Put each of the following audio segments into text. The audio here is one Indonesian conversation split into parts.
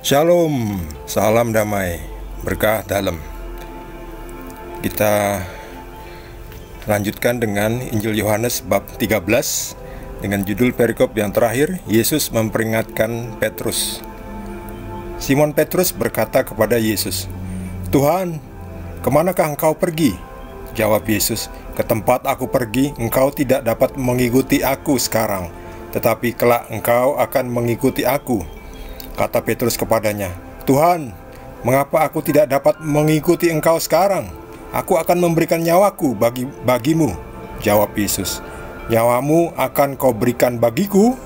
Shalom, salam damai, berkah dalam. Kita lanjutkan dengan Injil Yohanes bab 13 dengan judul perikop yang terakhir, Yesus memperingatkan Petrus. Simon Petrus berkata kepada Yesus, "Tuhan, kemanakah engkau pergi?" Jawab Yesus, "Ke tempat aku pergi, engkau tidak dapat mengikuti aku sekarang, tetapi kelak engkau akan mengikuti aku." Kata Petrus kepadanya, "Tuhan, mengapa aku tidak dapat mengikuti engkau sekarang? Aku akan memberikan nyawaku bagimu." Jawab Yesus, "Nyawamu akan kau berikan bagiku?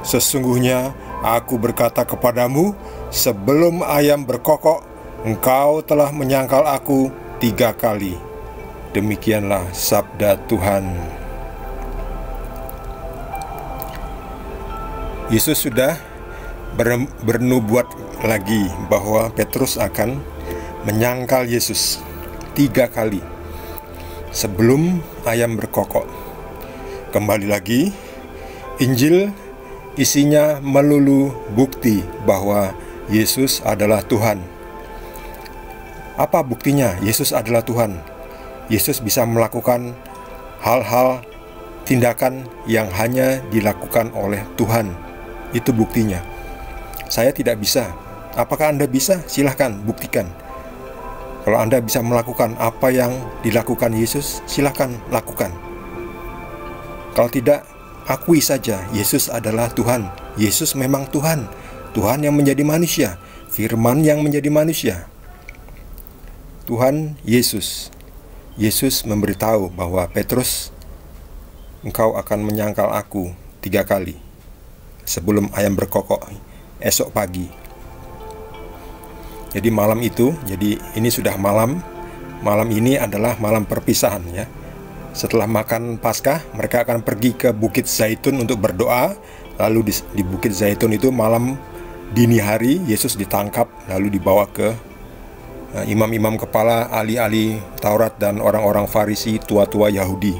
Sesungguhnya aku berkata kepadamu, sebelum ayam berkokok, engkau telah menyangkal aku 3 kali." Demikianlah sabda Tuhan. Yesus sudah bernubuat lagi bahwa Petrus akan menyangkal Yesus 3 kali sebelum ayam berkokok. Kembali lagi, Injil isinya melulu bukti bahwa Yesus adalah Tuhan. Apa buktinya Yesus adalah Tuhan? Yesus bisa melakukan hal-hal, tindakan yang hanya dilakukan oleh Tuhan. Itu buktinya. Saya tidak bisa. Apakah Anda bisa? Silahkan buktikan. Kalau Anda bisa melakukan apa yang dilakukan Yesus, silahkan lakukan. Kalau tidak, akui saja Yesus adalah Tuhan. Yesus memang Tuhan. Tuhan yang menjadi manusia, Firman yang menjadi manusia. Tuhan Yesus. Yesus memberitahu bahwa Petrus, engkau akan menyangkal aku 3 kali sebelum ayam berkokok esok pagi. Jadi malam itu, jadi ini sudah malam. Malam ini adalah malam perpisahan ya. Setelah makan Paskah, mereka akan pergi ke Bukit Zaitun untuk berdoa. Lalu di Bukit Zaitun itu malam dini hari Yesus ditangkap lalu dibawa ke imam-imam kepala, ahli-ahli Taurat dan orang-orang Farisi, tua-tua Yahudi.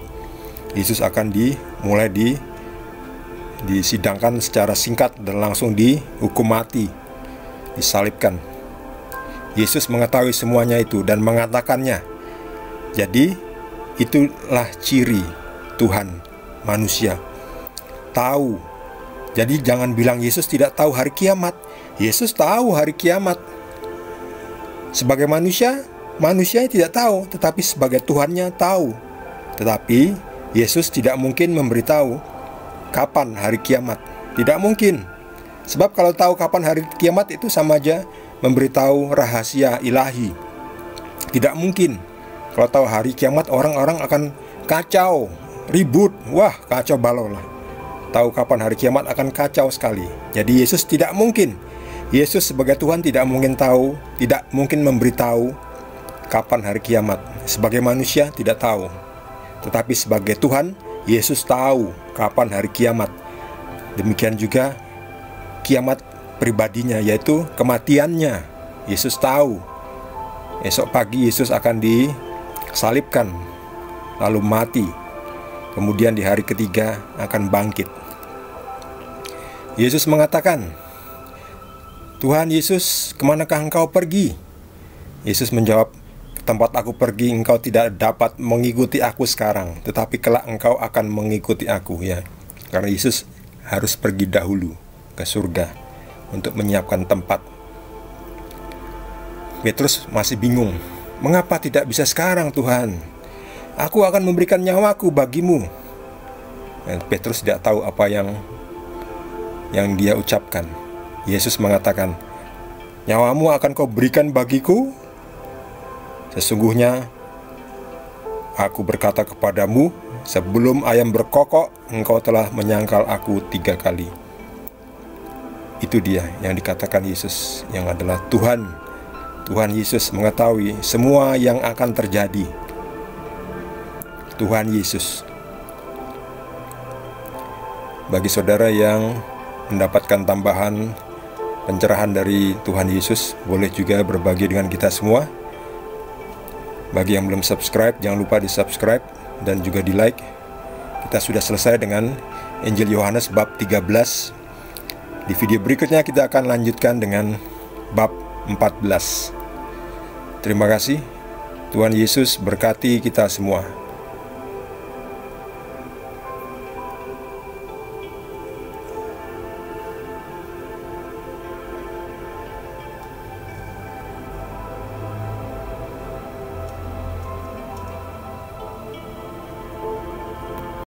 Yesus akan disidangkan secara singkat dan langsung dihukum mati, disalibkan. Yesus mengetahui semuanya itu dan mengatakannya. Jadi itulah ciri Tuhan manusia, tahu. Jadi jangan bilang Yesus tidak tahu hari kiamat. Yesus tahu hari kiamat. Sebagai manusia tidak tahu, tetapi sebagai Tuhannya tahu. Tetapi Yesus tidak mungkin memberitahu kapan hari kiamat. Tidak mungkin. Sebab kalau tahu kapan hari kiamat itu sama aja memberitahu rahasia ilahi. Tidak mungkin. Kalau tahu hari kiamat, orang-orang akan kacau, ribut. Wah, kacau balau lah. Tahu kapan hari kiamat akan kacau sekali. Jadi Yesus tidak mungkin. Yesus sebagai Tuhan tidak mungkin tahu, tidak mungkin memberitahu kapan hari kiamat. Sebagai manusia tidak tahu. Tetapi sebagai Tuhan, Yesus tahu kapan hari kiamat. Demikian juga kiamat pribadinya, yaitu kematiannya. Yesus tahu esok pagi Yesus akan disalibkan, lalu mati. Kemudian di hari ketiga akan bangkit. Yesus mengatakan, "Tuhan Yesus, kemanakah engkau pergi?" Yesus menjawab, "Ke tempat aku pergi, engkau tidak dapat mengikuti aku sekarang, tetapi kelak engkau akan mengikuti aku." Ya, karena Yesus harus pergi dahulu ke surga untuk menyiapkan tempat. Petrus masih bingung. "Mengapa tidak bisa sekarang, Tuhan? Aku akan memberikan nyawaku bagimu." Dan Petrus tidak tahu apa yang dia ucapkan. Yesus mengatakan, "Nyawamu akan kau berikan bagiku? Sesungguhnya aku berkata kepadamu, sebelum ayam berkokok, engkau telah menyangkal aku 3 kali." Itu dia yang dikatakan Yesus, yang adalah Tuhan. Tuhan Yesus mengetahui semua yang akan terjadi. Tuhan Yesus. Bagi saudara yang mendapatkan tambahan pencerahan dari Tuhan Yesus, boleh juga berbagi dengan kita semua. Bagi yang belum subscribe, jangan lupa di subscribe dan juga di like. Kita sudah selesai dengan Injil Yohanes bab 13. Di video berikutnya kita akan lanjutkan dengan bab 14. Terima kasih. Tuhan Yesus berkati kita semua.